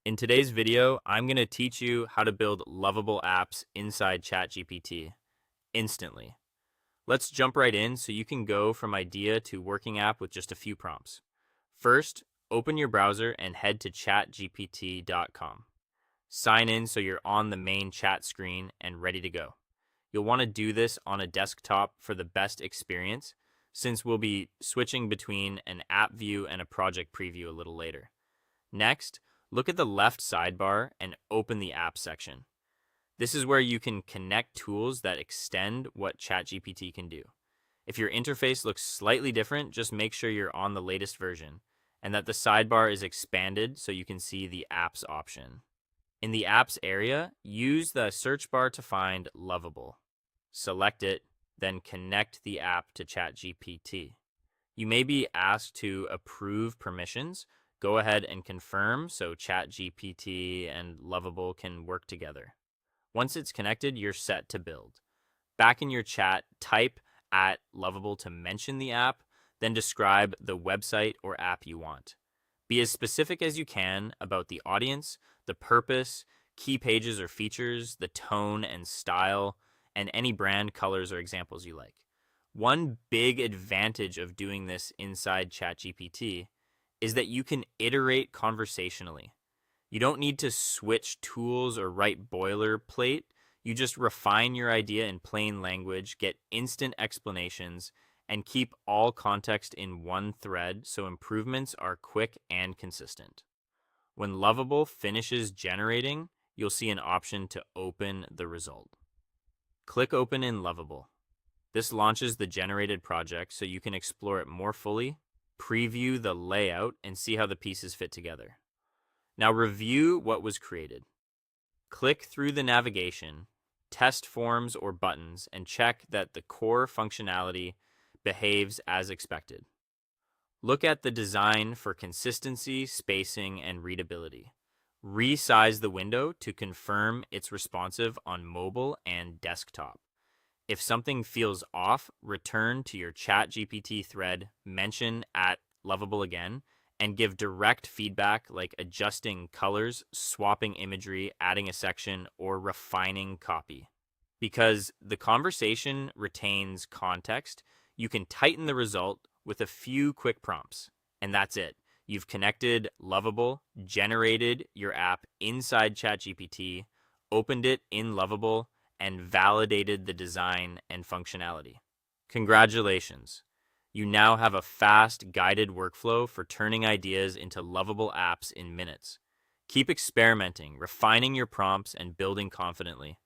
In today's video, I'm going to teach you how to build lovable apps inside ChatGPT instantly. Let's jump right in so you can go from idea to working app with just a few prompts. First, open your browser and head to chatgpt.com. Sign in so you're on the main chat screen and ready to go. You'll want to do this on a desktop for the best experience, since we'll be switching between an app view and a project preview a little later. Next, look at the left sidebar and open the app section. This is where you can connect tools that extend what ChatGPT can do. If your interface looks slightly different, just make sure you're on the latest version and that the sidebar is expanded so you can see the apps option. In the apps area, use the search bar to find Lovable. Select it, then connect the app to ChatGPT. You may be asked to approve permissions. Go ahead and confirm so ChatGPT and Lovable can work together. Once it's connected, you're set to build. Back in your chat, type at Lovable to mention the app, then describe the website or app you want. Be as specific as you can about the audience, the purpose, key pages or features, the tone and style, and any brand colors or examples you like. One big advantage of doing this inside ChatGPT is that you can iterate conversationally. You don't need to switch tools or write boilerplate. You just refine your idea in plain language, get instant explanations, and keep all context in one thread so improvements are quick and consistent. When Lovable finishes generating, you'll see an option to open the result. Click Open in Lovable. This launches the generated project so you can explore it more fully, preview the layout, and see how the pieces fit together. Now review what was created. Click through the navigation, test forms or buttons, and check that the core functionality behaves as expected. Look at the design for consistency, spacing, and readability. Resize the window to confirm it's responsive on mobile and desktop. If something feels off, return to your ChatGPT thread, mention at Lovable again, and give direct feedback like adjusting colors, swapping imagery, adding a section, or refining copy. Because the conversation retains context, you can tighten the result with a few quick prompts. And that's it. You've connected Lovable, generated your app inside ChatGPT, opened it in Lovable, and validated the design and functionality. Congratulations. You now have a fast, guided workflow for turning ideas into lovable apps in minutes. Keep experimenting, refining your prompts, and building confidently.